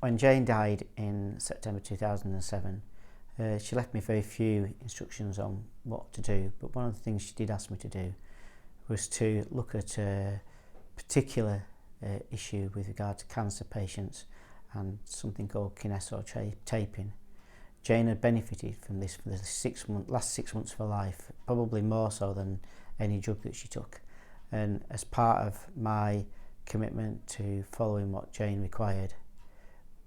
When Jane died in September 2007, she left me very few instructions on what to do, but one of the things she did ask me to do was to look at a particular issue with regard to cancer patients and something called kinesiology. Jane had benefited from this for the last 6 months of her life, probably more so than any drug that she took. And as part of my commitment to following what Jane required,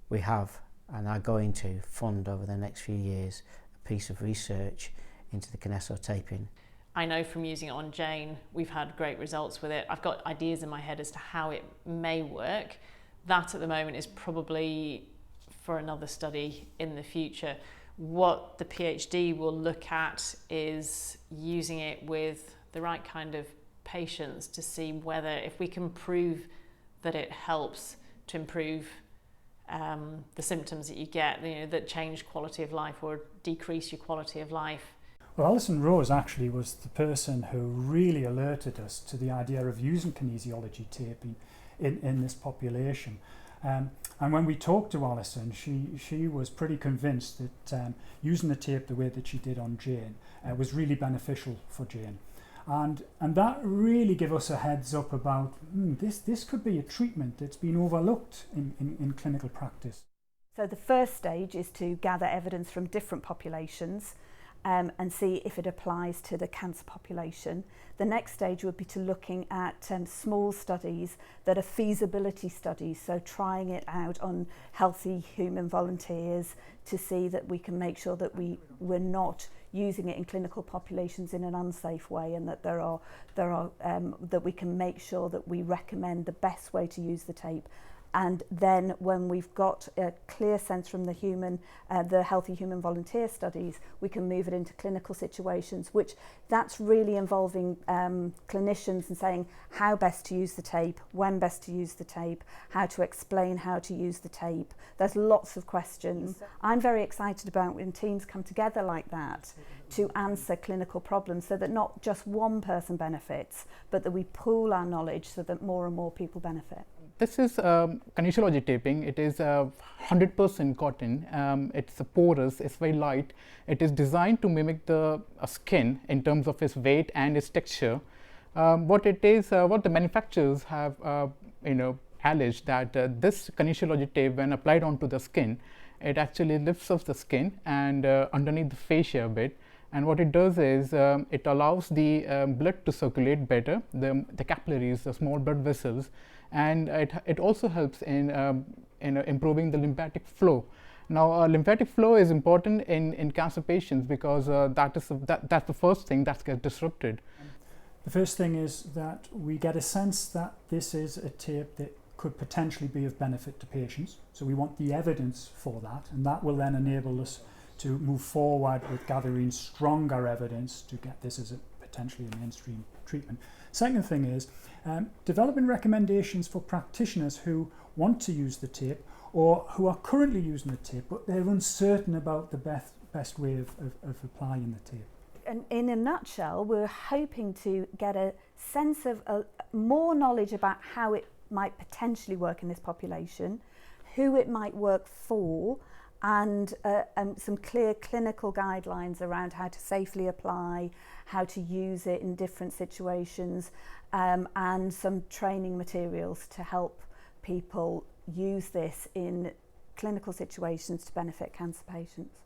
we have and are going to fund over the next few years a piece of research into the kinesiotaping. I know from using it on Jane, we've had great results with it. I've got ideas in my head as to how it may work. That at the moment is probably for another study in the future. What the PhD will look at is using it with the right kind of patients to see whether, if we can prove that it helps to improve the symptoms that you get, that change quality of life or decrease your quality of life. Well, Alison Rose actually was the person who really alerted us to the idea of using kinesiology taping in this population. And when we talked to Alison, she was pretty convinced that using the tape the way that she did on Jane was really beneficial for Jane. And that really gave us a heads up about this could be a treatment that's been overlooked in clinical practice. So the first stage is to gather evidence from different populations and see if it applies to the cancer population. The next stage would be to looking at small studies that are feasibility studies, so trying it out on healthy human volunteers to see that we can make sure that we're not using it in clinical populations in an unsafe way, and that that we can make sure that we recommend the best way to use the tape. And then when we've got a clear sense from the healthy human volunteer studies, we can move it into clinical situations, which that's really involving clinicians and saying how best to use the tape, when best to use the tape, how to explain how to use the tape. There's lots of questions. I'm very excited about when teams come together like that to answer clinical problems, so that not just one person benefits, but that we pool our knowledge so that more and more people benefit. This is kinesiology taping. It is 100% cotton. It's porous, it's very light. It is designed to mimic the skin in terms of its weight and its texture. What the manufacturers have alleged that this kinesiology tape, when applied onto the skin, it actually lifts up the skin and underneath the fascia a bit. And what it does is it allows the blood to circulate better, the capillaries, the small blood vessels, and it also helps in improving the lymphatic flow. Now, lymphatic flow is important in cancer patients because that's the first thing that gets disrupted. The first thing is that we get a sense that this is a tape that could potentially be of benefit to patients. So we want the evidence for that, and that will then enable us to move forward with gathering stronger evidence to get this as potentially a mainstream treatment. Second thing is developing recommendations for practitioners who want to use the tape or who are currently using the tape, but they're uncertain about the best way of applying the tape. And in a nutshell, we're hoping to get a sense of more knowledge about how it might potentially work in this population, who it might work for, and some clear clinical guidelines around how to safely apply, how to use it in different situations, and some training materials to help people use this in clinical situations to benefit cancer patients.